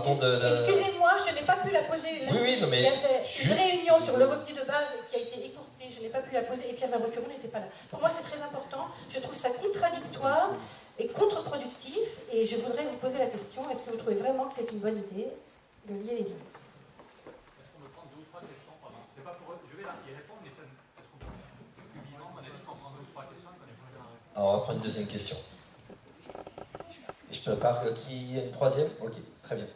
compte de... Excusez-moi, je n'ai pas pu la poser. Oui, non, mais il y avait une juste... réunion sur le revenu de base qui a été écourtée, je n'ai pas pu la poser, et Pierre Laboturon n'était pas là. Pour moi, c'est très important. Je trouve ça contradictoire et contre-productif, et je voudrais vous poser la question, est-ce que vous trouvez vraiment que c'est une bonne idée de lier les deux? Est-ce qu'on peut prendre 2 ou 3 questions pendant... C'est pas pour eux, je vais y répondre, mais est-ce qu'on peut... Évidemment, on a dit qu'on prend 2 ou 3 questions et qu'on est pas là. Alors, on va prendre une deuxième question. Je peux pas qu'il y ait une troisième? Ok, très bien.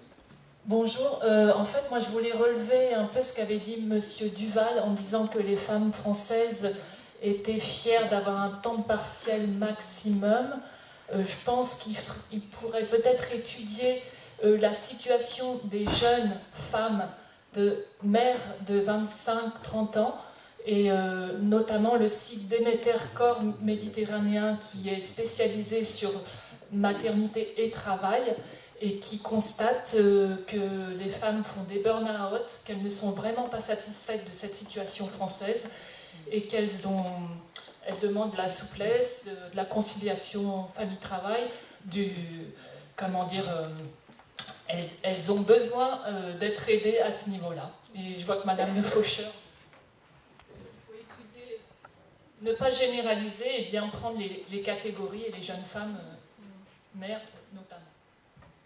Bonjour, en fait moi je voulais relever un peu ce qu'avait dit Monsieur Duval en disant que les femmes françaises étaient fières d'avoir un temps partiel maximum. Je pense qu'il pourrait peut-être étudier la situation des jeunes femmes de mères de 25-30 ans et notamment le site Déméter Corps méditerranéen qui est spécialisé sur maternité et travail et qui constate que les femmes font des burn-out, qu'elles ne sont vraiment pas satisfaites de cette situation française et qu'elles demandent de la souplesse, de la conciliation famille-travail, elles ont besoin d'être aidées à ce niveau-là. Et je vois que Madame Le Faucheur, il faut étudier, ne pas généraliser et bien prendre les catégories et les jeunes femmes mères notamment.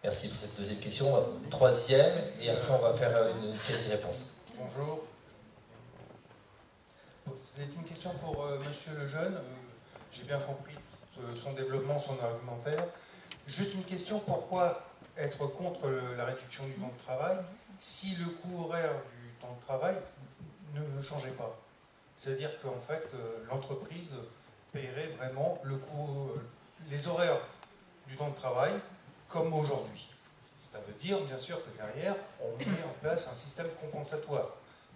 Merci pour cette deuxième question. Troisième, et après on va faire une série de réponses. Bonjour. C'est une question pour Monsieur Lejeune. J'ai bien compris son développement, son argumentaire. Juste une question, pourquoi être contre la réduction du temps de travail si le coût horaire du temps de travail ne changeait pas? C'est-à-dire qu'en fait, l'entreprise paierait vraiment le coût, les horaires du temps de travail comme aujourd'hui. Ça veut dire, bien sûr, que derrière, on met en place un système compensatoire,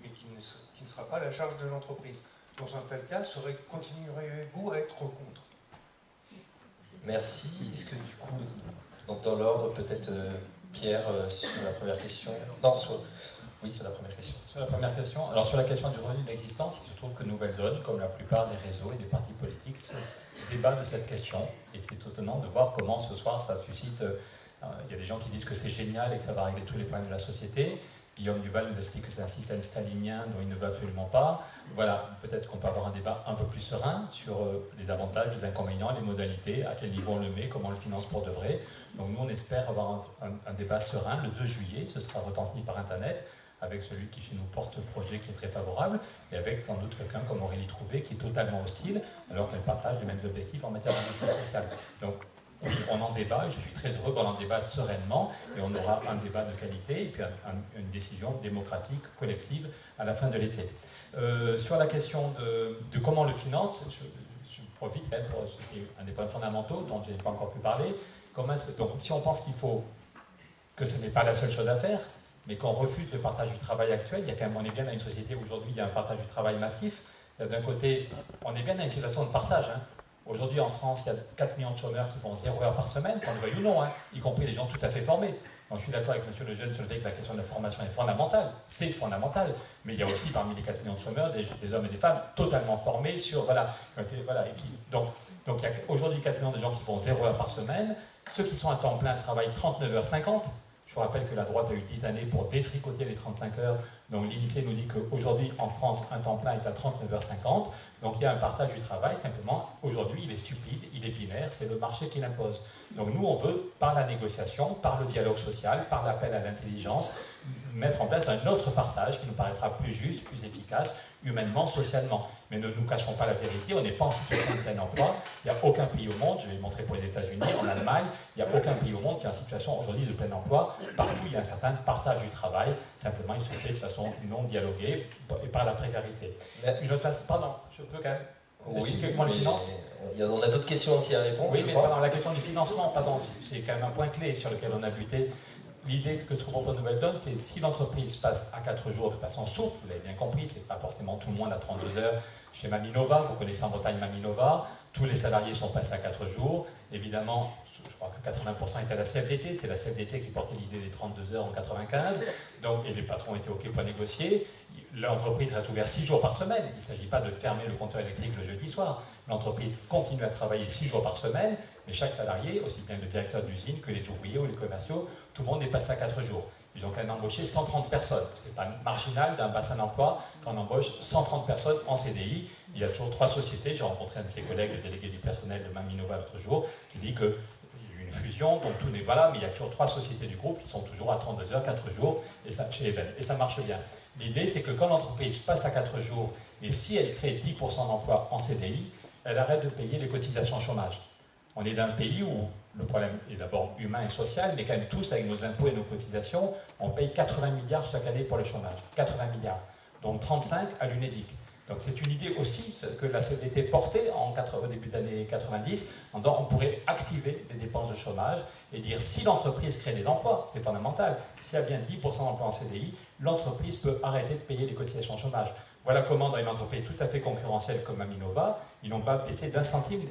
mais qui ne sera pas à la charge de l'entreprise. Dans un tel cas, continuerez-vous à être contre? Merci. Est-ce que du coup, donc dans l'ordre, peut-être Pierre, sur la première question? Non, oui, sur la première question. Sur la première question, alors sur la question du revenu d'existence, il se trouve que Nouvelle Donne, comme la plupart des réseaux et des partis politiques, débat de cette question. Et c'est étonnant de voir comment ce soir ça suscite... il y a des gens qui disent que c'est génial et que ça va régler tous les problèmes de la société. Guillaume Duval nous explique que c'est un système stalinien dont il ne veut absolument pas. Voilà, peut-être qu'on peut avoir un débat un peu plus serein sur les avantages, les inconvénients, les modalités, à quel niveau on le met, comment on le finance pour de vrai. Donc nous, on espère avoir un débat serein le 2 juillet. Ce sera retransmis par Internet, avec celui qui chez nous porte ce projet qui est très favorable, et avec sans doute quelqu'un comme Aurélie Trouvé qui est totalement hostile, alors qu'elle partage les mêmes objectifs en matière de justice sociale. Donc oui, on en débat, et je suis très heureux qu'on en débatte sereinement, et on aura un débat de qualité, et puis une décision démocratique, collective, à la fin de l'été. Sur la question de comment on le finance, je profite, c'était un des points fondamentaux dont je n'ai pas encore pu parler. Donc si on pense qu'il faut, que ce n'est pas la seule chose à faire, mais qu'on refuse le partage du travail actuel, on est bien dans une société où aujourd'hui il y a un partage du travail massif. D'un côté, on est bien dans une situation de partage. Aujourd'hui en France, il y a 4 millions de chômeurs qui font 0 heure par semaine, qu'on le veuille ou non, y compris les gens tout à fait formés. Donc je suis d'accord avec M. Lejeune sur le fait que la question de la formation est fondamentale, c'est fondamental, mais il y a aussi parmi les 4 millions de chômeurs des hommes et des femmes totalement formés sur, donc il y a aujourd'hui 4 millions de gens qui font 0 heure par semaine, ceux qui sont à temps plein travaillent 39h50. Je vous rappelle que la droite a eu 10 années pour détricoter les 35 heures. Donc l'INSEE nous dit qu'aujourd'hui, en France, un temps plein est à 39h50. Donc il y a un partage du travail, simplement, aujourd'hui, il est stupide, il est binaire, c'est le marché qui l'impose. Donc nous, on veut, par la négociation, par le dialogue social, par l'appel à l'intelligence, mettre en place un autre partage qui nous paraîtra plus juste, plus efficace, humainement, socialement. Mais ne nous cachons pas la vérité, on n'est pas en situation de plein emploi. Il n'y a aucun pays au monde, je vais le montrer pour les États-Unis, en Allemagne, il n'y a aucun pays au monde qui est en situation aujourd'hui de plein emploi. Partout, il y a un certain partage du travail, simplement il se fait de façon non dialoguée et par la précarité. Une autre façon, pardon, je peux quand même expliquer comment le finance. On a d'autres questions aussi à répondre. Oui, mais pardon, la question du financement, c'est quand même un point clé sur lequel on a buté. L'idée que se propose Nouvelle Donne, c'est si l'entreprise passe à 4 jours de façon souple, vous l'avez bien compris, c'est pas forcément tout le monde à 32 heures. Chez Maminova, vous connaissez en Bretagne Maminova, tous les salariés sont passés à 4 jours. Évidemment, je crois que 80% étaient à la CFDT, c'est la CFDT qui portait l'idée des 32 heures en 95, donc, et les patrons étaient OK pour négocier. L'entreprise reste ouverte 6 jours par semaine, il ne s'agit pas de fermer le compteur électrique le jeudi soir. L'entreprise continue à travailler 6 jours par semaine, mais chaque salarié, aussi bien le directeur d'usine que les ouvriers ou les commerciaux, tout le monde est passé à 4 jours. Ils ont quand même embauché 130 personnes. Ce n'est pas marginal d'un bassin d'emploi quand on embauche 130 personnes en CDI. Il y a toujours 3 sociétés. J'ai rencontré un de mes collègues, le délégué du personnel de Maminova l'autre jour, qui dit qu'il y a eu une fusion, donc tout n'est pas là, mais il y a toujours 3 sociétés du groupe qui sont toujours à 32 heures, 4 jours, et ça, chez Even. Et ça marche bien. L'idée, c'est que quand l'entreprise passe à 4 jours, et si elle crée 10% d'emplois en CDI, elle arrête de payer les cotisations chômage. On est dans un pays où le problème est d'abord humain et social, mais quand même tous, avec nos impôts et nos cotisations, on paye 80 milliards chaque année pour le chômage. 80 milliards. Donc 35 à l'UNEDIC. Donc c'est une idée aussi que la CFDT portait au début des années 90, en disant on pourrait activer les dépenses de chômage et dire si l'entreprise crée des emplois, c'est fondamental. S'il y a bien 10% d'emplois en CDI, l'entreprise peut arrêter de payer les cotisations chômage. Voilà comment dans une entreprise tout à fait concurrentielle comme Maminova, ils n'ont pas baissé d'1 centime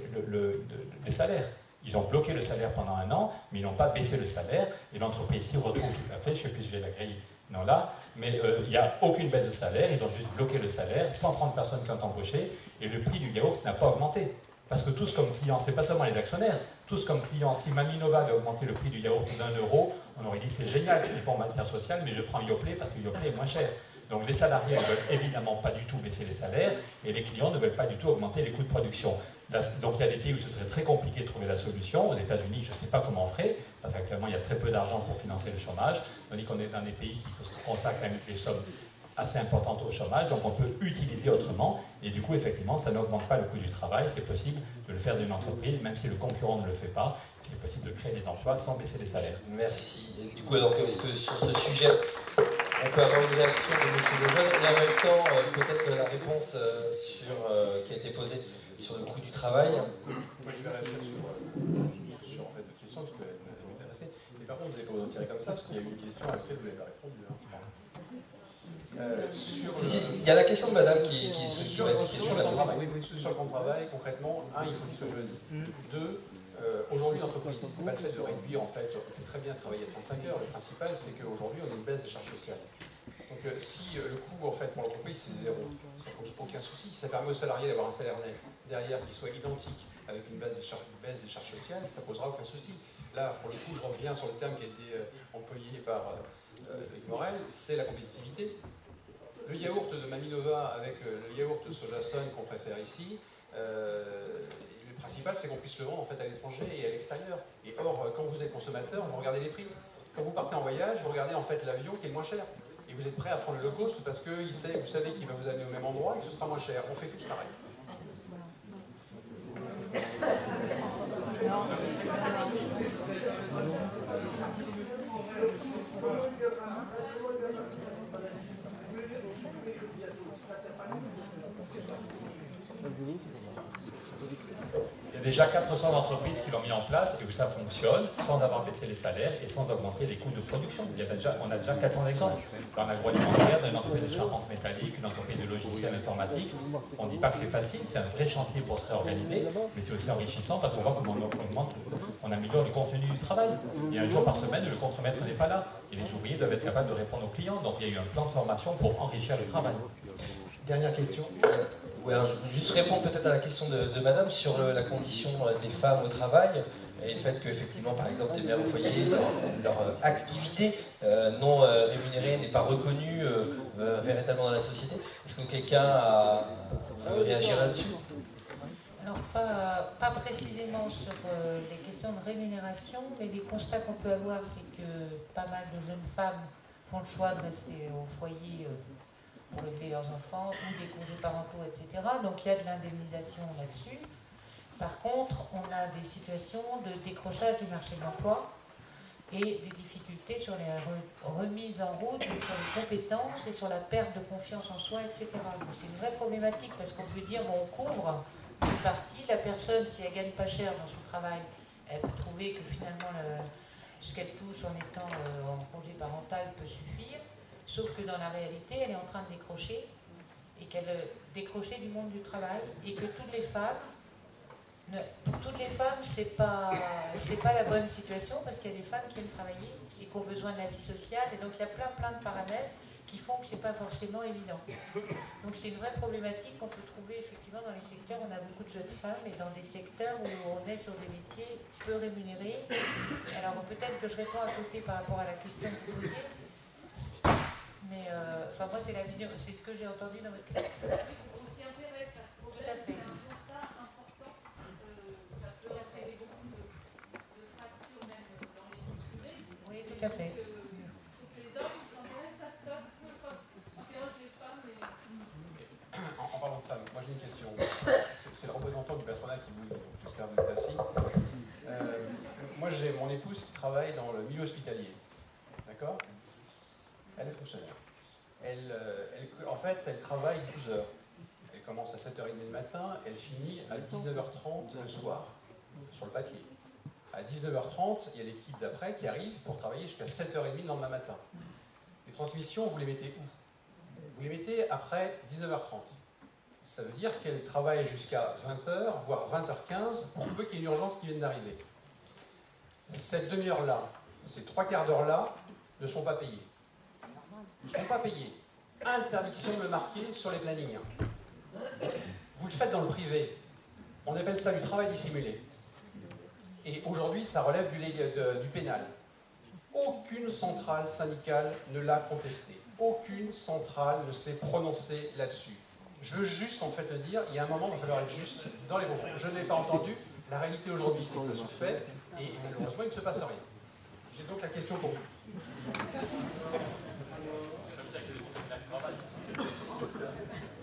les salaires. Ils ont bloqué le salaire pendant 1 an, mais ils n'ont pas baissé le salaire, et l'entreprise s'y retrouve tout à fait, je ne sais plus si j'ai la grille, non là, mais il n'y a aucune baisse de salaire, ils ont juste bloqué le salaire, 130 personnes qui ont embauché, et le prix du yaourt n'a pas augmenté. Parce que tous comme clients, ce n'est pas seulement les actionnaires, tous comme clients, si Maminova avait augmenté le prix du yaourt d'1 euro, on aurait dit c'est génial ce qu'ils font en matière sociale, mais je prends Yoplait parce que Yoplait est moins cher. Donc les salariés ne veulent évidemment pas du tout baisser les salaires, et les clients ne veulent pas du tout augmenter les coûts de production. Donc il y a des pays où ce serait très compliqué de trouver la solution. Aux États-Unis, je ne sais pas comment on ferait, parce qu'actuellement il y a très peu d'argent pour financer le chômage, tandis qu'on est dans des pays qui consacrent quand même des sommes assez importantes au chômage, donc on peut utiliser autrement, et du coup effectivement ça n'augmente pas le coût du travail, c'est possible de le faire d'une entreprise, même si le concurrent ne le fait pas, c'est possible de créer des emplois sans baisser les salaires. Merci. Et du coup, donc, est-ce que sur ce sujet, on peut avoir une réaction de M. Lejeune et en même temps, peut-être la réponse qui a été posée sur le coût du travail. Moi, je vais réagir sur en fait, votre question, parce qu'elle m'intéressait. Mais par contre, vous n'avez pas besoin de tirer comme ça, parce qu'il y a eu une question à laquelle vous n'avez pas répondu. Hein, je crois. Il y a la question de madame qui sur le temps de travail. Sur le temps de travail, concrètement, il faut qu'il soit choisi. 2, aujourd'hui, l'entreprise, ce n'est pas le fait de réduire, en fait, on peut très bien travailler à 35 heures. Le principal, c'est qu'aujourd'hui, on a une baisse des charges sociales. Donc, si le coût, en fait, pour l'entreprise, c'est 0, ça ne pose aucun souci. Ça permet aux salariés d'avoir un salaire net derrière qui soit identique avec une baisse des charges sociales, ça ne posera aucun souci. Là, pour le coup, je reviens sur le terme qui a été employé par Loïc Morel, c'est la compétitivité. Le yaourt de Maminova avec le yaourt de Sojason qu'on préfère ici, le principal c'est qu'on puisse le vendre en fait à l'étranger et à l'extérieur. Et or, quand vous êtes consommateur, vous regardez les prix. Quand vous partez en voyage, vous regardez en fait l'avion qui est le moins cher. Et vous êtes prêt à prendre le low cost parce que vous savez qu'il va vous amener au même endroit et que ce sera moins cher. On fait tous pareil. Il y a déjà 400 entreprises qui l'ont mis en place et où ça fonctionne sans avoir baissé les salaires et sans augmenter les coûts de production. On a déjà 400 exemples. Dans l'agroalimentaire, dans une entreprise de charpente métallique, une entreprise de logiciels informatiques. On ne dit pas que c'est facile, c'est un vrai chantier pour se réorganiser, mais c'est aussi enrichissant parce qu'on voit comment on améliore le contenu du travail. Il y a un jour par semaine, le contremaître n'est pas là. Et les ouvriers doivent être capables de répondre aux clients. Donc il y a eu un plan de formation pour enrichir le travail. Dernière question. Ouais, je veux juste répondre peut-être à la question de madame sur la condition des femmes au travail et le fait qu'effectivement, par exemple, des mères au foyer, leur activité non rémunérée n'est pas reconnue véritablement dans la société. Est-ce que quelqu'un veut réagir là-dessus? Alors, pas précisément sur les questions de rémunération, mais les constats qu'on peut avoir, c'est que pas mal de jeunes femmes font le choix de rester au foyer pour élever leurs enfants, ou des congés parentaux, etc. Donc il y a de l'indemnisation là-dessus. Par contre, on a des situations de décrochage du marché de l'emploi et des difficultés sur les remises en route, et sur les compétences et sur la perte de confiance en soi, etc. Donc c'est une vraie problématique parce qu'on peut dire, bon, on couvre une partie, la personne, si elle gagne pas cher dans son travail, elle peut trouver que finalement ce qu'elle touche en étant en congé parental peut suffire. Sauf que dans la réalité, elle est en train de décrocher, et qu'elle décrocher du monde du travail, et que pour toutes les femmes, c'est pas la bonne situation, parce qu'il y a des femmes qui aiment travailler et qui ont besoin de la vie sociale, et donc il y a plein de paramètres qui font que c'est pas forcément évident. Donc c'est une vraie problématique qu'on peut trouver effectivement dans les secteurs où on a beaucoup de jeunes femmes, et dans des secteurs où on est sur des métiers peu rémunérés. Alors peut-être que je réponds à côté par rapport à la question que vous posiez. c'est la vision, c'est ce que j'ai entendu dans votre question. On s'y intéresse à ce problème, Tout à fait. c'est un constat important. Ça peut entraîner beaucoup de fractures même dans les vies privées. Oui, tout à fait. Il faut que les hommes s'intéressent à ça, qui interroge les femmes. En parlant de femmes, moi j'ai une question. C'est le représentant du patronat qui vous dit, donc Giscard de Tassi. Moi j'ai mon épouse qui travaille dans le milieu hospitalier. D'accord ? Elle est fonctionnaire. En fait, elle travaille 12 heures. Elle commence à 7h30 le matin, elle finit à 19h30 le soir, sur le papier. À 19h30, il y a l'équipe d'après qui arrive pour travailler jusqu'à 7h30 le lendemain matin. Les transmissions, vous les mettez où ? Vous les mettez après 19h30. Ça veut dire qu'elle travaille jusqu'à 20h, voire 20h15, pour peu qu'il y ait une urgence qui vienne d'arriver. Cette demi-heure-là, ces 3/4 d'heure-là, ne sont pas payés. Ne sont pas payés. Interdiction de le marquer sur les plannings. Vous le faites dans le privé. On appelle ça du travail dissimulé. Et aujourd'hui, ça relève du pénal. Aucune centrale syndicale ne l'a contesté. Aucune centrale ne s'est prononcée là-dessus. Je veux juste en fait le dire, il y a un moment, il va falloir être juste dans les propos. Je n'ai pas entendu. La réalité aujourd'hui, c'est que ça se fait, et malheureusement, il ne se passe rien. J'ai donc la question pour vous.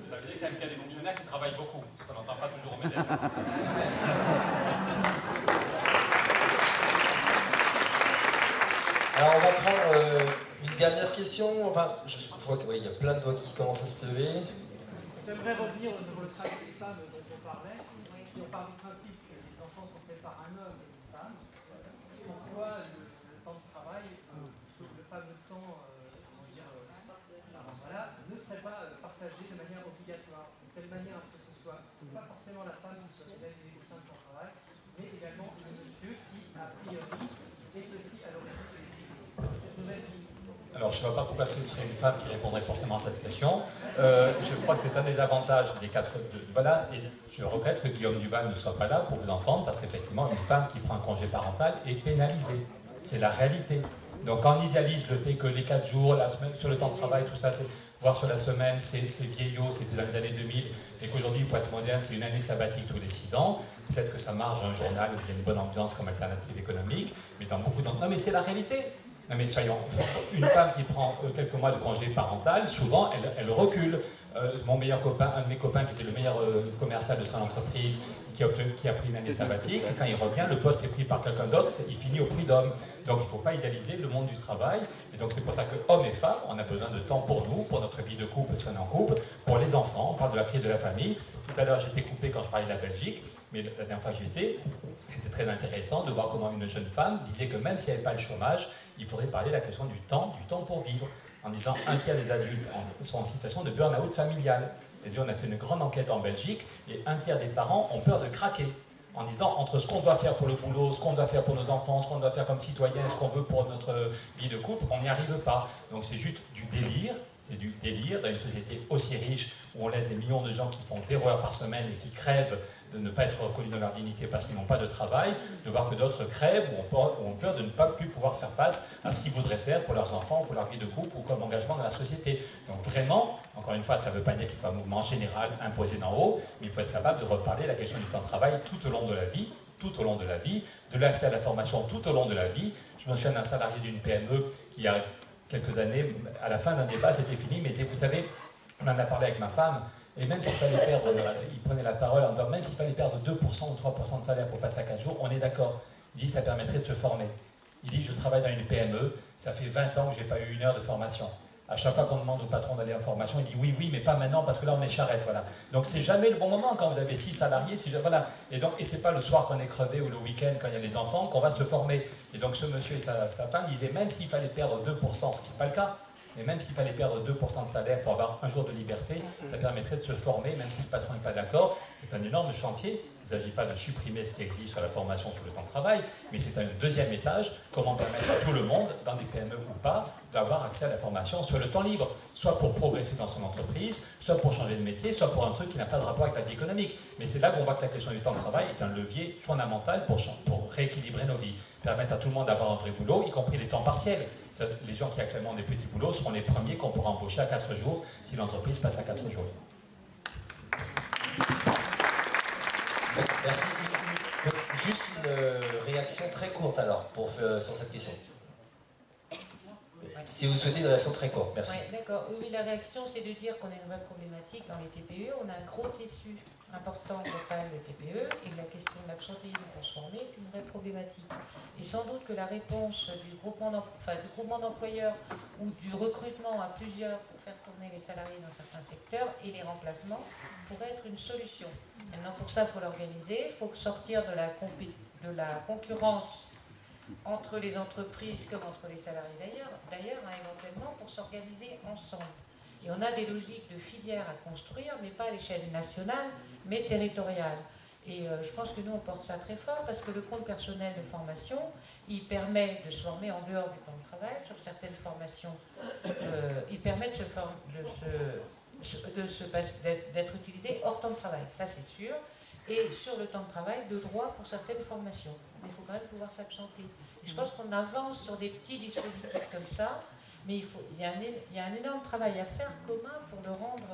Ça veut dire quand même qu'il y a des fonctionnaires qui travaillent beaucoup, ce qu'on n'entend pas toujours au médias. Alors on va prendre une dernière question. Enfin, je vois qu'il y a plein de doigts qui commencent à se lever. J'aimerais revenir sur le travail des femmes dont on parlait. Si on part du principe que les enfants sont faits par un homme et une femme, pourquoi le temps de travail, le fameux temps ne serait pas partagé de manière obligatoire, de telle manière à ce que ce soit pas forcément la femme qui soit pénalisée au sein de son travail, mais également le monsieur qui, a priori, est aussi à l'origine de cette nouvelle vie. Alors, je ne vois pas pourquoi ce serait une femme qui répondrait forcément à cette question. Je crois que c'est un des avantages des quatre... Voilà, et je regrette que Guillaume Duval ne soit pas là pour vous entendre, parce qu'effectivement, une femme qui prend un congé parental est pénalisée. C'est la réalité. Donc, quand on idéalise le fait que les 4 jours, la semaine, sur le temps de travail, tout ça, voire sur la semaine, c'est vieillot, c'était dans les années 2000, et qu'aujourd'hui, pour être moderne, c'est une année sabbatique tous les 6 ans. Peut-être que ça marche dans un journal où il y a une bonne ambiance comme alternative économique, mais dans beaucoup d'endroits... Non, mais c'est la réalité. Non mais soyons, une femme qui prend quelques mois de congé parental, souvent elle recule. Mon meilleur copain, un de mes copains qui était le meilleur commercial de son entreprise, qui a pris une année sabbatique, et quand il revient, le poste est pris par quelqu'un d'autre, il finit au prud'homme. Donc il ne faut pas idéaliser le monde du travail, et donc c'est pour ça que hommes et femmes, on a besoin de temps pour nous, pour notre vie de couple, parce qu'on est en couple, pour les enfants, on parle de la crise de la famille. Tout à l'heure j'étais coupé quand je parlais de la Belgique, mais la dernière fois que j'étais, c'était très intéressant de voir comment une jeune femme disait que même si elle n'avait pas le chômage, il faudrait parler de la question du temps pour vivre, en disant un tiers des adultes sont en situation de burn-out familial. C'est-à-dire on a fait une grande enquête en Belgique et un tiers des parents ont peur de craquer, en disant entre ce qu'on doit faire pour le boulot, ce qu'on doit faire pour nos enfants, ce qu'on doit faire comme citoyen, ce qu'on veut pour notre vie de couple, on n'y arrive pas. Donc c'est juste du délire, c'est du délire dans une société aussi riche où on laisse des millions de gens qui font 0 heure par semaine et qui crèvent de ne pas être reconnus dans leur dignité parce qu'ils n'ont pas de travail, de voir que d'autres crèvent ou ont peur de ne pas plus pouvoir faire face à ce qu'ils voudraient faire pour leurs enfants, pour leur vie de couple ou comme engagement dans la société. Donc vraiment, encore une fois, ça ne veut pas dire qu'il faut un mouvement général imposé d'en haut, mais il faut être capable de reparler la question du temps de travail tout au long de la vie, de l'accès à la formation tout au long de la vie. Je me souviens d'un salarié d'une PME qui, il y a quelques années, à la fin d'un débat, c'était fini, mais vous savez, on en a parlé avec ma femme, et même s'il fallait perdre, il prenait la parole en disant, même s'il fallait perdre 2% ou 3% de salaire pour passer à 4 jours, on est d'accord. Il dit, ça permettrait de se former. Il dit, je travaille dans une PME, ça fait 20 ans que je n'ai pas eu 1 heure de formation. À chaque fois qu'on demande au patron d'aller en formation, il dit oui, mais pas maintenant parce que là on est charrette, voilà. Donc c'est jamais le bon moment quand vous avez 6 salariés, voilà. Et c'est pas le soir qu'on est crevé ou le week-end quand il y a les enfants qu'on va se former. Et donc ce monsieur et sa femme disaient même s'il fallait perdre 2%, ce qui n'est pas le cas, mais même s'il fallait perdre 2% de salaire pour avoir un jour de liberté, ça permettrait de se former, même si le patron n'est pas d'accord. C'est un énorme chantier. Il ne s'agit pas de supprimer ce qui existe sur la formation sur le temps de travail, mais c'est un deuxième étage, comment permettre à tout le monde, dans des PME ou pas, d'avoir accès à la formation sur le temps libre, soit pour progresser dans son entreprise, soit pour changer de métier, soit pour un truc qui n'a pas de rapport avec la vie économique. Mais c'est là qu'on voit que la question du temps de travail est un levier fondamental pour rééquilibrer nos vies. permettre à tout le monde d'avoir un vrai boulot, y compris les temps partiels. Les gens qui actuellement ont des petits boulots seront les premiers qu'on pourra embaucher à 4 jours si l'entreprise passe à 4 jours. Merci. Juste une réaction très courte alors sur cette question. Si vous souhaitez une réaction très courte, merci. Ouais, d'accord. Oui, la réaction, c'est de dire qu'on a une vraie problématique dans les TPE. On a un gros tissu important local de TPE et que la question de l'absentéisme transformé est une vraie problématique. Et sans doute que la réponse du groupement d'employeurs ou du recrutement à plusieurs pour faire tourner les salariés dans certains secteurs et les remplacements pourrait être une solution. Maintenant, pour ça, il faut l'organiser. Il faut sortir de la concurrence entre les entreprises comme entre les salariés d'ailleurs, éventuellement pour s'organiser ensemble. Et on a des logiques de filières à construire, mais pas à l'échelle nationale, mais territoriale. Et je pense que nous, on porte ça très fort, parce que le compte personnel de formation, il permet de se former en dehors du temps de travail, sur certaines formations. Il permet d'être utilisé hors temps de travail, ça c'est sûr. Et sur le temps de travail, de droit pour certaines formations. Mais il faut quand même pouvoir s'absenter. Je pense qu'on avance sur des petits dispositifs comme ça, mais il y a un énorme travail à faire commun pour le rendre.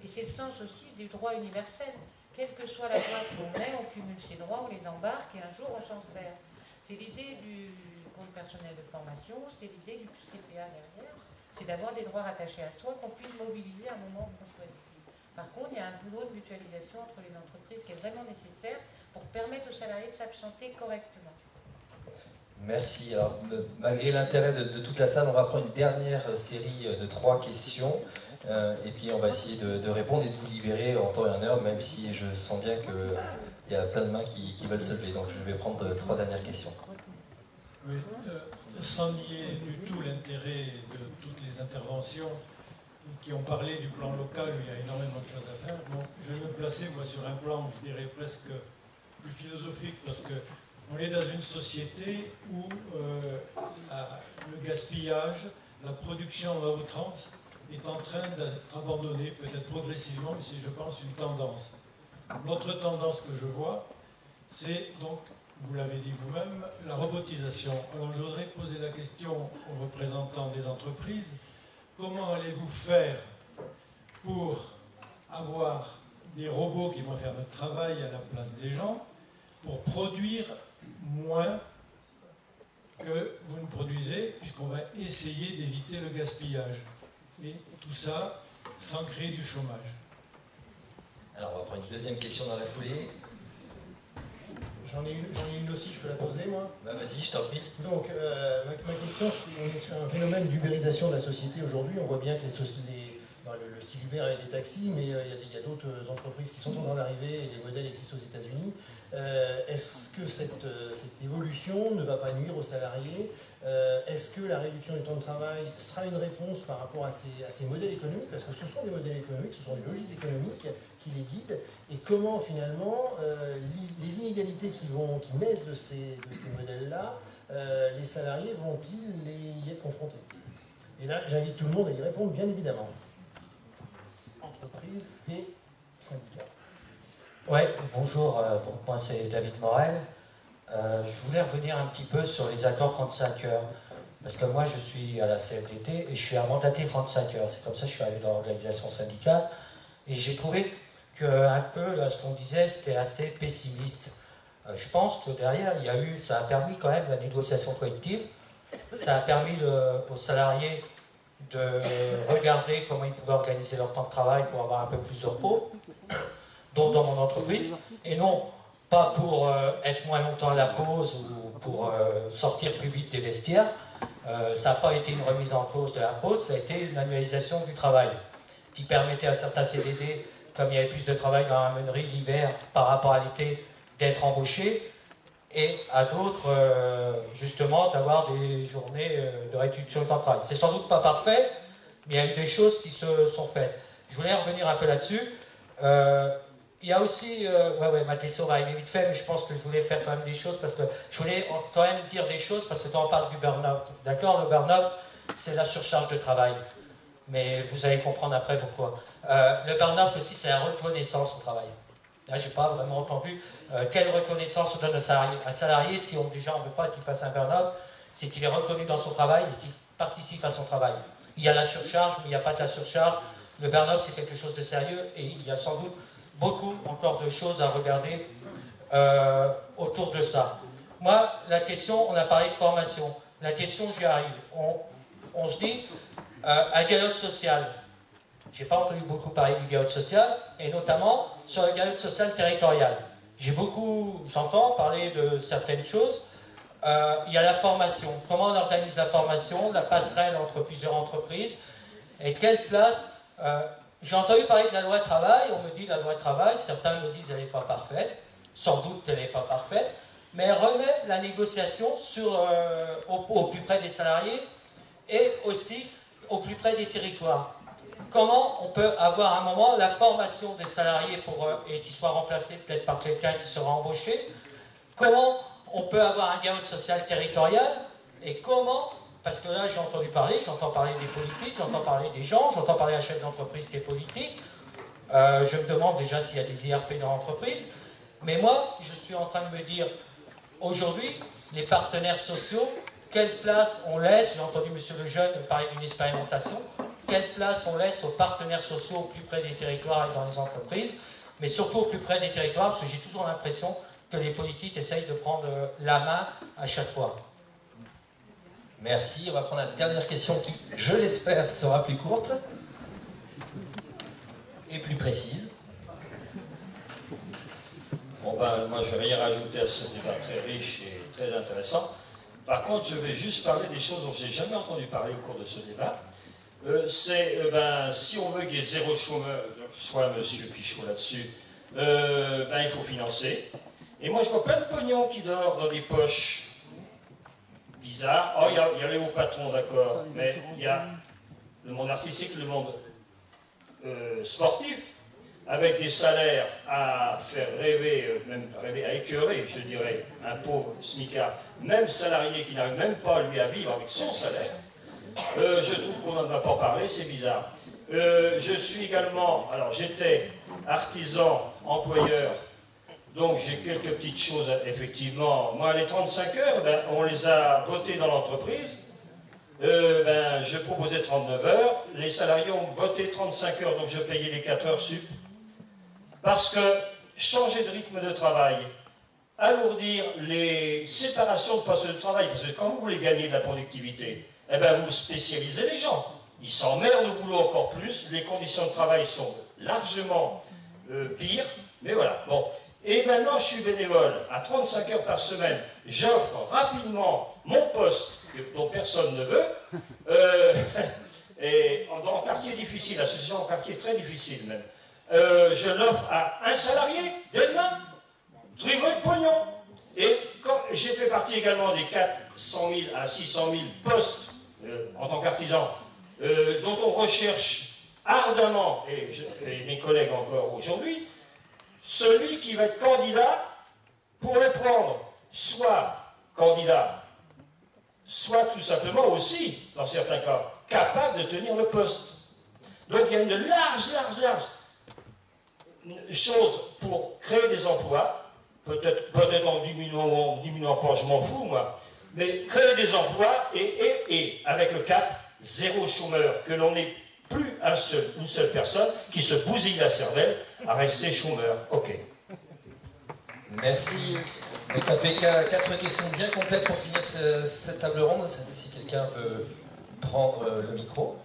Et c'est le sens aussi du droit universel. Quelle que soit la boîte où on est, on cumule ses droits, on les embarque et un jour on s'en sert. C'est l'idée du compte personnel de formation, c'est l'idée du CPA derrière, c'est d'avoir des droits rattachés à soi qu'on puisse mobiliser à un moment où on choisit. Par contre, il y a un boulot de mutualisation entre les entreprises qui est vraiment nécessaire pour permettre aux salariés de s'absenter correctement. Merci. Alors, malgré l'intérêt de toute la salle, on va prendre une dernière série de 3 questions. Et puis on va essayer de répondre et de vous libérer en temps et en heure, même si je sens bien qu'il y a plein de mains qui veulent se lever. Donc je vais prendre 3 dernières questions. Oui, sans nier du tout l'intérêt de toutes les interventions qui ont parlé du plan local où il y a énormément de choses à faire. Bon, je vais me placer moi sur un plan, je dirais presque plus philosophique, parce qu'on est dans une société où le gaspillage, la production à outrance est en train d'être abandonné, peut-être progressivement, mais c'est, je pense, une tendance. L'autre tendance que je vois, c'est donc, vous l'avez dit vous-même, la robotisation. Alors je voudrais poser la question aux représentants des entreprises. Comment allez-vous faire pour avoir des robots qui vont faire notre travail à la place des gens, pour produire moins que vous ne produisez, puisqu'on va essayer d'éviter le gaspillage. Et tout ça sans créer du chômage. Alors on va prendre une deuxième question dans la foulée. J'en ai une aussi, je peux la poser moi? Bah, vas-y, je t'en prie. Donc ma question, c'est on est sur un phénomène d'ubérisation de la société aujourd'hui. On voit bien que le style Uber et les taxis, mais il y a d'autres entreprises qui sont en train d'arriver et les modèles existent aux États-Unis. Est-ce que cette évolution ne va pas nuire aux salariés? Est-ce que la réduction du temps de travail sera une réponse par rapport à ces modèles économiques? Parce que ce sont des modèles économiques, ce sont des logiques économiques qui les guident. Et comment finalement les inégalités qui naissent de ces modèles-là, les salariés vont-ils y être confrontés? Et là, j'invite tout le monde à y répondre, bien évidemment. Entreprises et syndicats. Ouais, bonjour, donc moi c'est David Morel. Je voulais revenir un petit peu sur les accords 35 heures. Parce que moi je suis à la CFDT et je suis à mandaté 35 heures. C'est comme ça que je suis allé dans l'organisation syndicale. Et j'ai trouvé que un peu, là, ce qu'on disait, c'était assez pessimiste. Je pense que derrière, ça a permis quand même la négociation collective. Ça a permis aux salariés de regarder comment ils pouvaient organiser leur temps de travail pour avoir un peu plus de repos, donc dans mon entreprise, et non pas pour être moins longtemps à la pause ou pour sortir plus vite des vestiaires. Ça n'a pas été une remise en cause de la pause, ça a été une annualisation du travail qui permettait à certains CDD, comme il y avait plus de travail dans la meunerie l'hiver par rapport à l'été, d'être embauchés, et à d'autres, justement, d'avoir des journées de réduction de temps de travail. C'est sans doute pas parfait, mais il y a eu des choses qui se sont faites. Je voulais revenir un peu là-dessus. Il y a aussi, ma question va arriver vite fait, mais je pense que je voulais faire quand même des choses, parce que je voulais quand même dire des choses, parce que quand on parle du burn-out, d'accord, le burn-out, c'est la surcharge de travail. Mais vous allez comprendre après pourquoi. Le burn-out aussi, c'est la reconnaissance au travail. Là, je n'ai pas vraiment entendu quelle reconnaissance on donne à un salarié si on déjà on ne veut pas qu'il fasse un burn-out, c'est qu'il est reconnu dans son travail et qu'il participe à son travail. Il y a la surcharge, mais il n'y a pas de la surcharge. Le burn-out, c'est quelque chose de sérieux et il y a sans doute beaucoup encore de choses à regarder autour de ça. Moi, la question, on a parlé de formation. La question, j'y arrive. On se dit, un dialogue social. Je n'ai pas entendu beaucoup parler du dialogue social, et notamment sur le dialogue social territorial. J'entends parler de certaines choses. Il y a la formation. Comment on organise la formation, la passerelle entre plusieurs entreprises, et quelle place... j'ai entendu parler de la loi travail, on me dit la loi travail, certains me disent qu'elle n'est pas parfaite, sans doute qu'elle n'est pas parfaite, mais elle remet la négociation au plus près des salariés et aussi au plus près des territoires. Comment on peut avoir à un moment la formation des salariés et qu'ils soient remplacés peut-être par quelqu'un qui sera embauché? Comment on peut avoir un dialogue social territorial? Et comment, parce que là j'entends parler des politiques, j'entends parler des gens, j'entends parler d'un chef d'entreprise qui est politique, je me demande déjà s'il y a des IRP dans l'entreprise, mais moi je suis en train de me dire, aujourd'hui, les partenaires sociaux, quelle place on laisse, j'ai entendu M. Lejeune parler d'une expérimentation, quelle place on laisse aux partenaires sociaux au plus près des territoires et dans les entreprises, mais surtout au plus près des territoires, parce que j'ai toujours l'impression que les politiques essayent de prendre la main à chaque fois. Merci, on va prendre la dernière question qui, je l'espère, sera plus courte et plus précise. Bon ben, moi je ne vais rien rajouter à ce débat très riche et très intéressant. Par contre, je vais juste parler des choses dont je n'ai jamais entendu parler au cours de ce débat. Si on veut qu'il y ait zéro chômeur, soit M. Pichot là-dessus, il faut financer. Et moi je vois plein de pognon qui dort dans des poches. Bizarre. Oh, il y a les hauts patrons, d'accord, mais il y a le monde artistique, le monde sportif, avec des salaires à faire rêver, même rêver, à écœurer, je dirais, un pauvre smicard, même salarié qui n'arrive même pas, lui, à vivre avec son salaire. Je trouve qu'on n'en va pas parler, c'est bizarre. Je suis également, alors j'étais artisan, employeur, donc j'ai quelques petites choses, effectivement. Moi, les 35 heures, on les a votées dans l'entreprise. Je proposais 39 heures. Les salariés ont voté 35 heures, donc je payais les 4 heures sup. Parce que changer de rythme de travail, alourdir les séparations de postes de travail, parce que quand vous voulez gagner de la productivité, vous spécialisez les gens. Ils s'emmerdent au boulot encore plus, les conditions de travail sont largement pires, mais voilà. Bon. Et maintenant, je suis bénévole à 35 heures par semaine. J'offre rapidement mon poste, dont personne ne veut, et dans un quartier difficile, association en quartier très difficile même. Je l'offre à un salarié, dès demain, truc de pognon. Et quand j'ai fait partie également des 400 000 à 600 000 postes en tant qu'artisan, dont on recherche ardemment, et mes collègues encore aujourd'hui, celui qui va être candidat pour le prendre, soit candidat, soit tout simplement aussi, dans certains cas, capable de tenir le poste. Donc il y a une large chose pour créer des emplois, peut-être en diminuant pas, je m'en fous moi, mais créer des emplois et avec le cap, zéro chômeur, que l'on n'ait plus une seule personne qui se bousille la cervelle à rester chômeur. Ok. Merci. Donc ça fait 4 questions bien complètes pour finir cette table ronde. Si quelqu'un veut prendre le micro.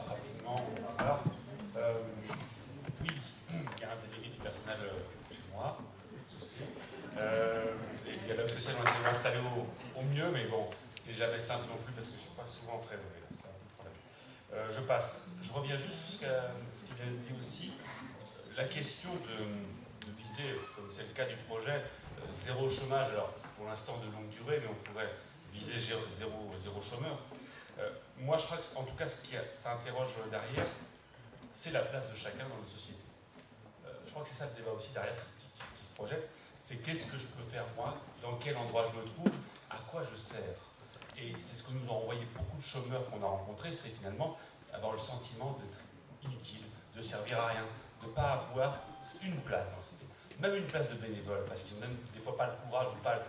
Rapidement, oui, il y a un délégué du personnel chez moi, pas de souci. Les dialogues sociaux ont été installés au mieux, mais bon, c'est jamais simple non plus parce que je ne suis pas souvent très mauvais. C'est un problème. Je passe. Je reviens juste à ce qu'il vient de dire aussi. La question de viser, comme c'est le cas du projet, zéro chômage, alors pour l'instant de longue durée, mais on pourrait viser zéro chômeur. Moi, je crois que, en tout cas, ce qui s'interroge derrière, c'est la place de chacun dans notre société. Je crois que c'est ça le débat aussi derrière qui se projette. C'est qu'est-ce que je peux faire moi, dans quel endroit je me trouve, à quoi je sers. Et c'est ce que nous ont envoyé beaucoup de chômeurs qu'on a rencontrés, c'est finalement avoir le sentiment d'être inutile, de servir à rien, de ne pas avoir une place dans la société. Même une place de bénévole, parce qu'ils n'ont même des fois pas le courage ou pas le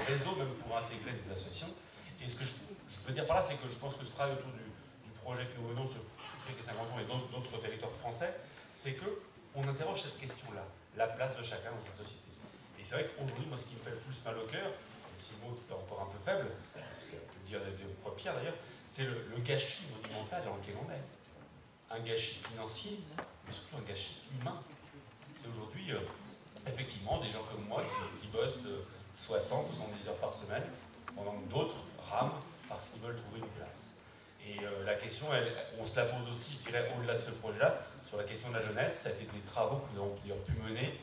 réseau même pour intégrer des associations. Et ce que je veux dire par là, c'est que je pense que ce travail autour du projet que nous menons sur les 50 ans et d'autres territoires français, c'est qu'on interroge cette question-là, la place de chacun dans cette société. Et c'est vrai qu'aujourd'hui, moi, ce qui me fait le plus mal au cœur, même si le mot est encore un peu faible, ce qu'on peut dire des fois pire d'ailleurs, c'est le gâchis monumental dans lequel on est. Un gâchis financier, mais surtout un gâchis humain. C'est aujourd'hui, effectivement, des gens comme moi qui bossent 60, 70 heures par semaine, pendant que d'autres rament parce qu'ils veulent trouver une place. Et la question, on se la pose aussi, je dirais, au-delà de ce projet-là, sur la question de la jeunesse. Ça a été des travaux que nous avons d'ailleurs pu mener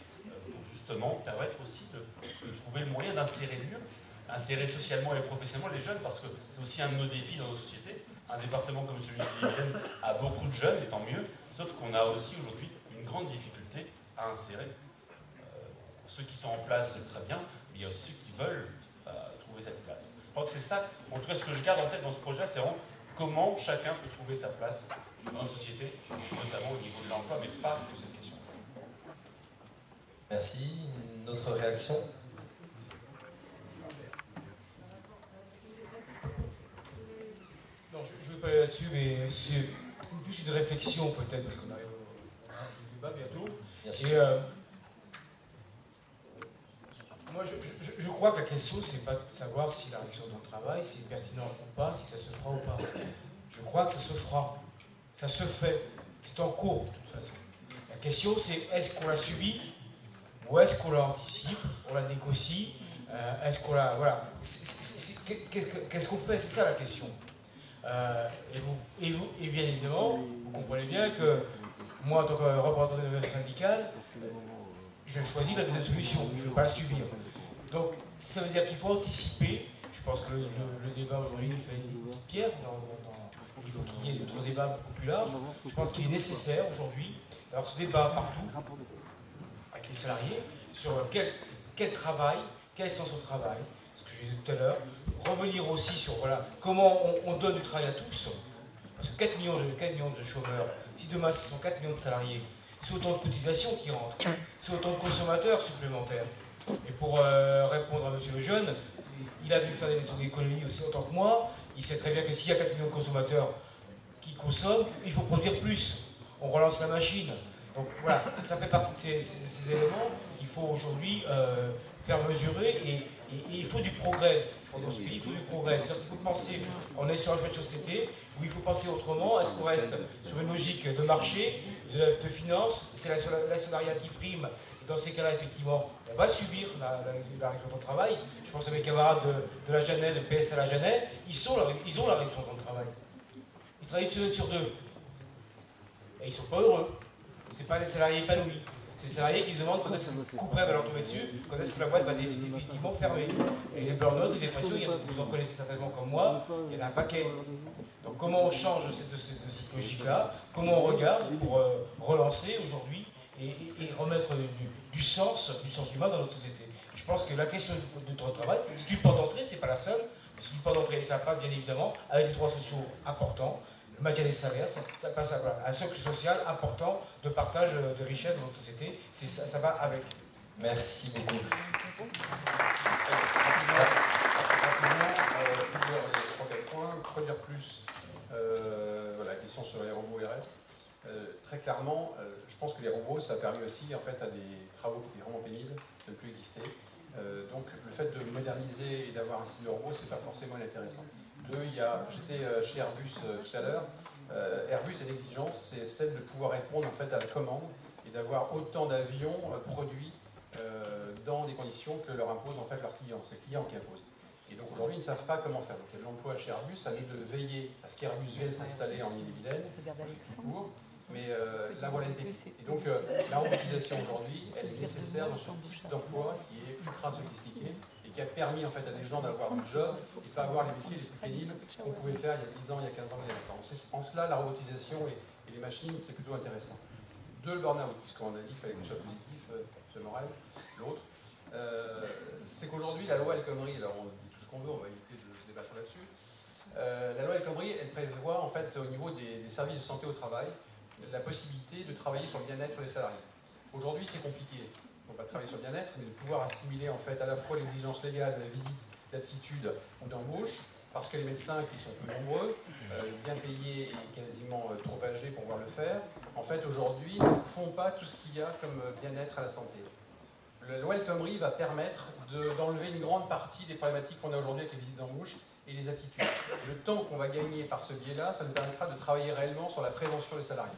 pour justement permettre aussi de trouver le moyen d'insérer mieux, insérer socialement et professionnellement les jeunes, parce que c'est aussi un de nos défis dans nos sociétés. Un département comme celui de l'Île-et-Vilaine a beaucoup de jeunes, et tant mieux, sauf qu'on a aussi aujourd'hui une grande difficulté à insérer. Ceux qui sont en place, c'est très bien, mais il y a aussi ceux qui veulent trouver cette place. Je crois que c'est ça, en tout cas ce que je garde en tête dans ce projet, c'est vraiment comment chacun peut trouver sa place dans la société, notamment au niveau de l'emploi, mais pas que cette question. Merci. Une autre réaction? Non, je ne vais pas aller là-dessus, mais c'est plus une réflexion peut-être, parce qu'on arrive au débat bientôt. Bien sûr. Et moi, je crois que la question, c'est pas de savoir si la réduction de travail, c'est pertinent ou pas, si ça se fera ou pas. Je crois que ça se fera. Ça se fait. C'est en cours, de toute façon. La question, c'est est-ce qu'on la subit ou est-ce qu'on la anticipe, on la négocie, est-ce qu'on la... Voilà. Qu'est-ce qu'on fait? C'est ça la question. Et bien évidemment, vous comprenez bien que moi, en tant que représentant de l'organisation syndicale, je choisis la deuxième solution, je ne veux pas la subir. Donc, ça veut dire qu'il faut anticiper. Je pense que le débat aujourd'hui fait une petite pierre. Il faut qu'il y ait d'autres débats beaucoup plus larges. Je pense qu'il est nécessaire aujourd'hui d'avoir ce débat partout, avec les salariés, sur quel travail, quel sens au travail, ce que je disais tout à l'heure. Revenir aussi sur comment on donne du travail à tous. Parce que 4 millions de chômeurs, si demain ce sont 4 millions de salariés, c'est autant de cotisations qui rentrent, c'est autant de consommateurs supplémentaires. Et pour répondre à M. Lejeune, il a dû faire des économies aussi autant que moi. Il sait très bien que s'il y a 4 millions de consommateurs qui consomment, il faut produire plus. On relance la machine. Donc voilà, ça fait partie de ces éléments qu'il faut aujourd'hui faire mesurer et il faut du progrès. Dans ce pays, il faut du progrès. C'est-à-dire qu'il faut penser, on est sur un jeu de société où il faut penser autrement. Est-ce qu'on reste sur une logique de marché, de finance? C'est la salariat qui prime. Dans ces cas-là, effectivement, on va subir la réduction de travail. Je pense à mes camarades de la Jeannet, de PS à la Jeannet, ils ont la réduction de travail. Ils travaillent une semaine sur 2. Et ils ne sont pas heureux. Ce n'est pas les salariés épanouis. C'est les salariés qui se demandent quand est-ce que le coup près va leur tomber dessus, quand est-ce que la boîte va définitivement fermer. Et les burn-out, les dépressions, vous en connaissez certainement comme moi, il y en a un paquet. Donc comment on change de cette logique-là, comment on regarde pour relancer aujourd'hui et remettre du sens humain dans notre société. Je pense que la question du temps de travail, c'est une porte d'entrée, c'est pas la seule, mais c'est une porte d'entrée et ça passe bien évidemment avec des droits sociaux importants, le maintien des salaires, ça passe à un socle social important de partage de richesses dans notre société, ça va avec. Merci beaucoup. Plusieurs 3-4 points, produire plus, la question sur les robots et le reste. Très clairement, je pense que les robots, ça a permis aussi en fait, à des travaux qui étaient vraiment pénibles de ne plus exister. Donc le fait de moderniser et d'avoir un système de robots, c'est pas forcément intéressant. J'étais chez Airbus tout à l'heure. Airbus a une exigence, c'est celle de pouvoir répondre en fait, à la commande et d'avoir autant d'avions produits dans des conditions que leur imposent en fait, leurs clients. C'est le client qui impose. Et donc aujourd'hui, ils ne savent pas comment faire. Donc il y a de l'emploi chez Airbus, à nous de veiller à ce qu'Airbus vienne s'installer en Ille-et-Vilaine, mais la voilà une pépite. Et donc la robotisation aujourd'hui, elle est nécessaire dans ce type d'emploi qui est ultra sophistiqué et qui a permis en fait à des gens d'avoir un job et de ne pas avoir les métiers les plus pénibles qu'on pouvait faire il y a 10 ans, il y a 15 ans, il y a 20 ans. En cela, la robotisation et les machines, c'est plutôt intéressant. Le burn-out, puisqu'on a dit qu'il fallait quelque chose de positif, M. Morel, l'autre, c'est qu'aujourd'hui, la loi El Khomri, alors on dit tout ce qu'on veut, on va éviter de se débattre là-dessus, La loi El Khomri, elle prévoit en fait au niveau des services de santé au travail la possibilité de travailler sur le bien-être des salariés. Aujourd'hui, c'est compliqué. On va travailler sur le bien-être, mais de pouvoir assimiler en fait à la fois l'exigence légale de la visite d'aptitude ou d'embauche, parce que les médecins qui sont peu nombreux, bien payés et quasiment trop âgés pour pouvoir le faire, en fait aujourd'hui ne font pas tout ce qu'il y a comme bien-être à la santé. La loi El Khomri va permettre d'enlever une grande partie des problématiques qu'on a aujourd'hui avec les visites d'embauche et les aptitudes. Le temps qu'on va gagner par ce biais-là, ça nous permettra de travailler réellement sur la prévention des salariés.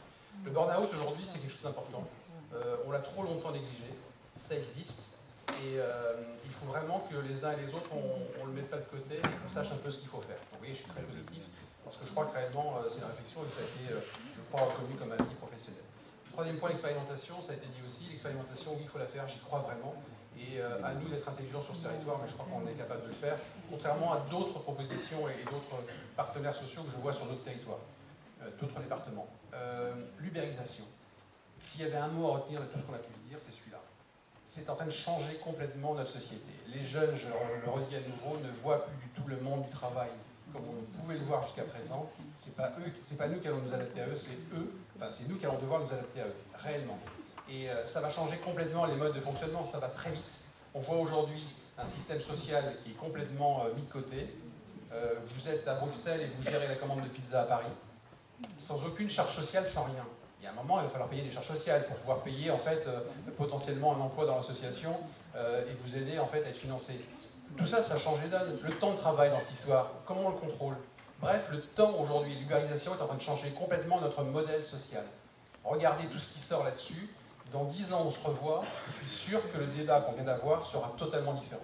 Le burn-out aujourd'hui, c'est quelque chose d'important. On l'a trop longtemps négligé, ça existe, et il faut vraiment que les uns et les autres, on le mette pas de côté et qu'on sache un peu ce qu'il faut faire. Donc, vous voyez, je suis très positif, parce que je crois que réellement, c'est une réflexion et ça a été, je crois, reconnu comme avis professionnel. Troisième point, l'expérimentation, ça a été dit aussi, l'expérimentation, oui, il faut la faire, j'y crois vraiment, et à nous d'être intelligents sur ce territoire, mais je crois qu'on est capable de le faire, contrairement à d'autres propositions et d'autres partenaires sociaux que je vois sur d'autres territoires, d'autres départements. L'ubérisation. S'il y avait un mot à retenir de tout ce qu'on a pu dire, c'est celui-là. C'est en train de changer complètement notre société. Les jeunes, je le redis à nouveau, ne voient plus du tout le monde du travail comme on pouvait le voir jusqu'à présent. C'est pas nous qui allons nous adapter à eux, c'est nous qui allons devoir nous adapter à eux, réellement. Et ça va changer complètement les modes de fonctionnement, ça va très vite. On voit aujourd'hui un système social qui est complètement mis de côté. Vous êtes à Bruxelles et vous gérez la commande de pizza à Paris, sans aucune charge sociale, sans rien. Il y a un moment, il va falloir payer des charges sociales pour pouvoir payer en fait, potentiellement un emploi dans l'association et vous aider en fait, à être financé. Tout ça, ça a changé donne. Le temps de travail dans cette histoire, comment on le contrôle? Bref, le temps aujourd'hui, l'ubérisation est en train de changer complètement notre modèle social. Regardez tout ce qui sort là-dessus. Dans 10 ans, on se revoit. Je suis sûr que le débat qu'on vient d'avoir sera totalement différent.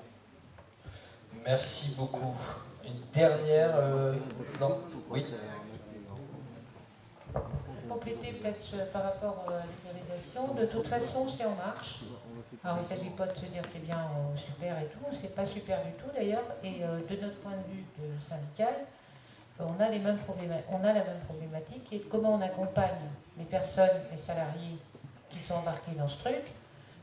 Merci beaucoup. Une dernière... Non? Oui. Compléter peut-être par rapport à l'ubérisation, de toute façon c'est en marche. Alors il ne s'agit pas de se dire c'est bien super et tout, c'est pas super du tout d'ailleurs, et de notre point de vue syndical, on a la même problématique, et comment on accompagne les personnes, les salariés qui sont embarqués dans ce truc,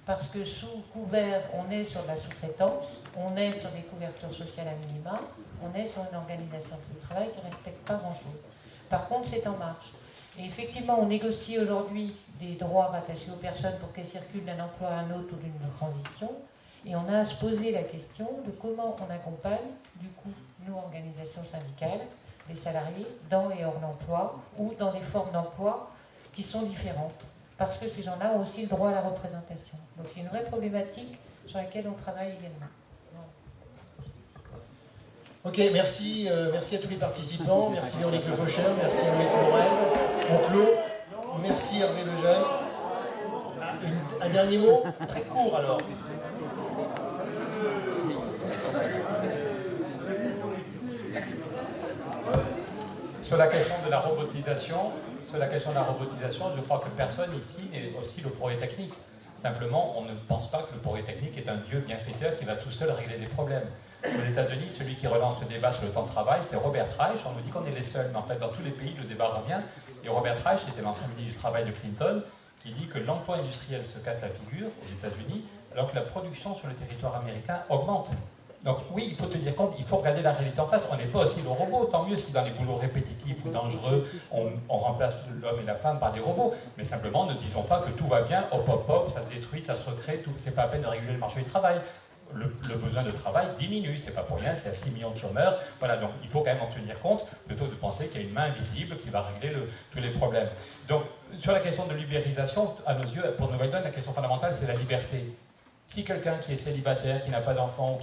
parce que sous couvert, on est sur de la sous-traitance, on est sur des couvertures sociales à minima, on est sur une organisation du travail qui ne respecte pas grand-chose. Par contre, c'est en marche. Et effectivement, on négocie aujourd'hui des droits rattachés aux personnes pour qu'elles circulent d'un emploi à un autre ou d'une transition. Et on a à se poser la question de comment on accompagne, du coup, nos organisations syndicales, les salariés, dans et hors l'emploi, ou dans des formes d'emploi qui sont différentes. Parce que ces gens-là ont aussi le droit à la représentation. Donc c'est une vraie problématique sur laquelle on travaille également. Ok, merci, merci à tous les participants, merci Véronique Le Faucheur, merci Loïc Morel, on clôt, merci Hervé Lejeune. Un dernier mot, très court alors. Sur la question de la robotisation, je crois que personne ici n'est aussi le progrès technique. Simplement, on ne pense pas que le progrès technique est un dieu bienfaiteur qui va tout seul régler les problèmes. Aux États-Unis, celui qui relance le débat sur le temps de travail, c'est Robert Reich. On nous dit qu'on est les seuls, mais en fait, dans tous les pays, le débat revient. Et Robert Reich était l'ancien ministre du Travail de Clinton, qui dit que l'emploi industriel se casse la figure aux États-Unis, alors que la production sur le territoire américain augmente. Donc oui, il faut tenir compte, il faut regarder la réalité en face. On n'est pas aussi le robot, tant mieux si dans les boulots répétitifs ou dangereux, on remplace l'homme et la femme par des robots. Mais simplement, ne disons pas que tout va bien, hop, hop, hop, ça se détruit, ça se recrée, c'est pas la peine de réguler le marché du travail. Le besoin de travail diminue, c'est pas pour rien, c'est à 6 millions de chômeurs. Voilà, donc il faut quand même en tenir compte, plutôt que de penser qu'il y a une main invisible qui va régler tous les problèmes. Donc, sur la question de l'ubérisation, à nos yeux, pour Nouvelle Donne, la question fondamentale, c'est la liberté. Si quelqu'un qui est célibataire, qui n'a pas d'enfant,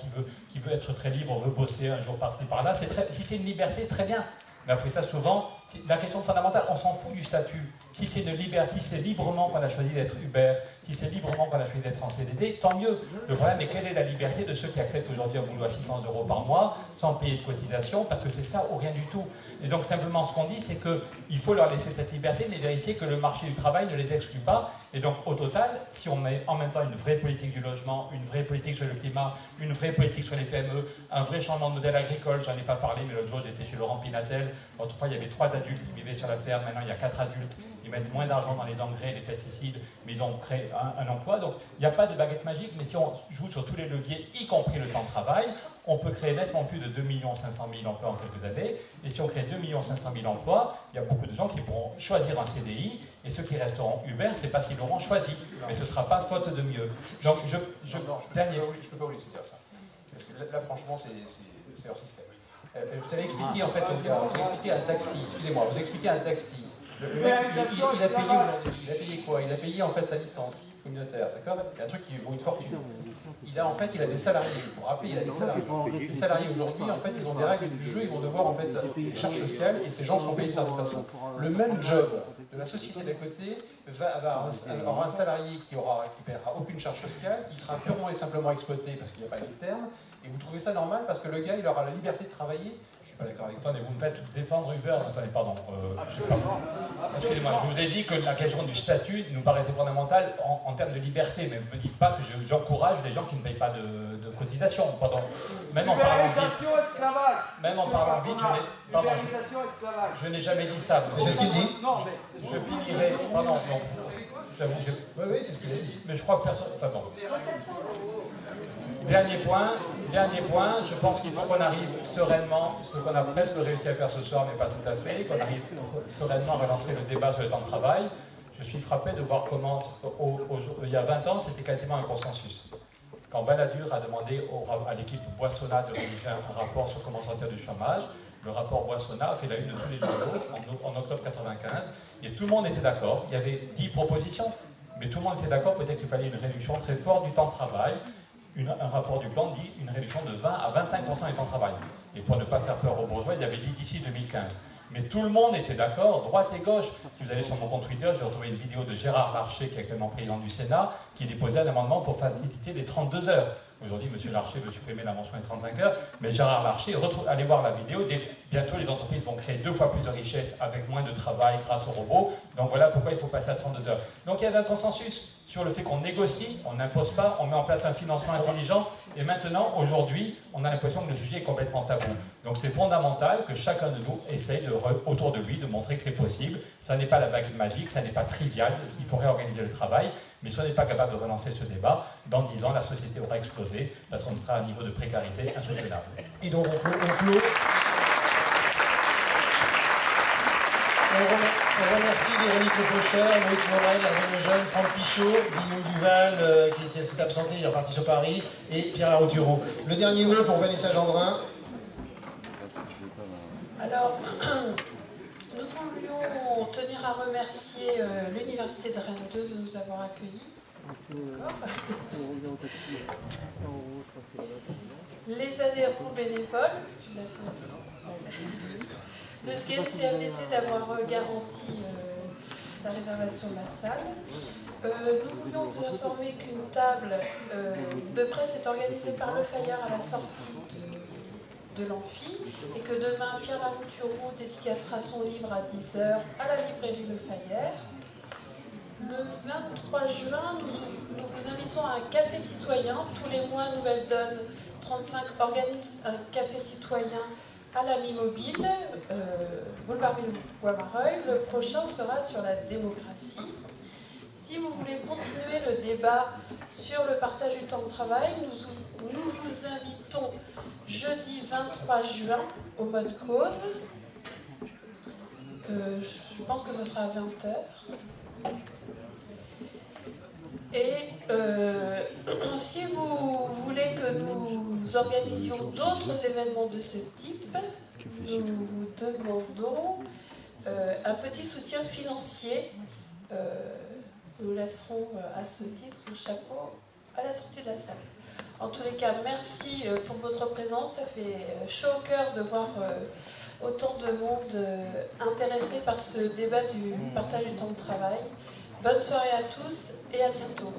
qui veut être très libre, veut bosser un jour par-ci par-là, si c'est une liberté, très bien. Mais après ça, souvent, la question fondamentale, on s'en fout du statut. Si c'est une liberté, si c'est librement qu'on a choisi d'être Uber, si c'est librement qu'on a choisi d'être en CDD, tant mieux. Le problème est quelle est la liberté de ceux qui acceptent aujourd'hui un boulot à 600 € par mois, sans payer de cotisation, parce que c'est ça ou rien du tout. Et donc simplement ce qu'on dit, c'est qu'il faut leur laisser cette liberté, mais vérifier que le marché du travail ne les exclut pas, Et donc, au total, si on met en même temps une vraie politique du logement, une vraie politique sur le climat, une vraie politique sur les PME, un vrai changement de modèle agricole, j'en ai pas parlé, mais l'autre jour j'étais chez Laurent Pinatel, autrefois il y avait 3 adultes qui vivaient sur la ferme, maintenant il y a 4 adultes, ils mettent moins d'argent dans les engrais, les pesticides, mais ils ont créé un emploi. Donc, il n'y a pas de baguette magique, mais si on joue sur tous les leviers, y compris le temps de travail, on peut créer nettement plus de 2 500 000 emplois en quelques années. Et si on crée 2 500 000 emplois, il y a beaucoup de gens qui pourront choisir un CDI, et ceux qui resteront Uber, c'est parce qu'ils l'auront choisi. Mais ce ne sera pas faute de mieux. Donc, je peux pas vous laisser dire ça. Parce que là, franchement, c'est leur système. Vous avez expliqué, en fait, au gars, vous expliquez un taxi, excusez-moi, vous expliquez un taxi. Le mec, il a payé aujourd'hui, il a payé quoi? Il a payé, en fait, sa licence communautaire, d'accord? Il y a un truc qui vaut une fortune. Il a des salariés. Pour rappeler, il a des salariés. Les salariés aujourd'hui, en fait, ils ont des règles du jeu, ils vont devoir en fait une charge sociale et ces gens sont payés de certaine façon. Le même job de la société d'à côté aura un salarié qui paiera aucune charge sociale, qui sera purement et simplement exploité parce qu'il n'y a pas de terme. Et vous trouvez ça normal parce que le gars, il aura la liberté de travailler? Je suis pas d'accord avec vous. Attendez, vous me faites défendre Uber. Attendez, pardon. Excusez-moi, je vous ai dit que la question du statut nous paraissait fondamentale en termes de liberté, mais ne me dites pas que j'encourage les gens qui ne payent pas de cotisation. Pardon. Même en parlant vite, je n'ai jamais dit ça. C'est ce qu'il dit. Non, mais je finirai. Pardon, non. Oui, c'est ce qu'il a dit. Mais je crois que personne. Enfin bon. Dernier point, je pense qu'il faut qu'on arrive sereinement, ce qu'on a presque réussi à faire ce soir, mais pas tout à fait, qu'on arrive sereinement à relancer le débat sur le temps de travail. Je suis frappé de voir comment, il y a 20 ans, c'était quasiment un consensus. Quand Balladur a demandé à l'équipe Boissonnat de rédiger un rapport sur comment sortir du chômage, le rapport Boissonnat a fait la une de tous les journaux en octobre 1995, et tout le monde était d'accord. Il y avait 10 propositions, mais tout le monde était d'accord peut-être qu'il fallait une réduction très forte du temps de travail. Un rapport du plan dit une réduction de 20 à 25% du temps de travail. Et pour ne pas faire peur aux bourgeois, il avait dit d'ici 2015. Mais tout le monde était d'accord, droite et gauche. Si vous allez sur mon compte Twitter, j'ai retrouvé une vidéo de Gérard Larcher, qui est actuellement président du Sénat, qui déposait un amendement pour faciliter les 32 heures. Aujourd'hui, M. Larcher veut supprimer la mention des 35 heures, mais Gérard Larcher, allez voir la vidéo, dit bientôt les entreprises vont créer 2 fois plus de richesses avec moins de travail grâce aux robots. Donc voilà pourquoi il faut passer à 32 heures. Donc il y avait un consensus sur le fait qu'on négocie, on n'impose pas, on met en place un financement intelligent. Et maintenant, aujourd'hui, on a l'impression que le sujet est complètement tabou. Donc c'est fondamental que chacun de nous essaye autour de lui de montrer que c'est possible. Ça n'est pas la baguette magique, ça n'est pas trivial, il faut réorganiser le travail. Mais si on n'est pas capable de relancer ce débat, dans 10 ans, la société aura explosé parce qu'on sera à un niveau de précarité insoutenable. Et donc on clôt. On remercie Véronique Lefaucheur, Loïc Morel, Hervé Lejeune, Franck Pichot, Guillaume Duval, qui s'est absenté, il est reparti sur Paris, et Pierre Laroutureau. Le dernier mot pour Vanessa Gendrin. Alors, nous voulions tenir à remercier l'Université de Rennes 2 de nous avoir accueillis. Les adhérents bénévoles, tu l'as fait aussi. Le SGN-CFDT d'avoir garanti la réservation de la salle. Nous voulions vous informer qu'une table de presse est organisée par Le Fayeur à la sortie de l'amphi et que demain Pierre Laroutureau dédicacera son livre à 10h à la librairie Le Fayeur. Le 23 juin, nous vous invitons à un café citoyen. Tous les mois, Nouvelle Donne 35 organise un café citoyen à la Mi-Mobile, boulevard Bois-Mareuil. Le prochain sera sur la démocratie. Si vous voulez continuer le débat sur le partage du temps de travail, nous vous invitons jeudi 23 juin au mode cause. Je pense que ce sera à 20h. Et si vous voulez que nous organisions d'autres événements de ce type, nous vous demandons un petit soutien financier. Nous laisserons à ce titre un chapeau à la sortie de la salle. En tous les cas, merci pour votre présence. Ça fait chaud au cœur de voir autant de monde intéressé par ce débat du partage du temps de travail. Bonne soirée à tous et à bientôt.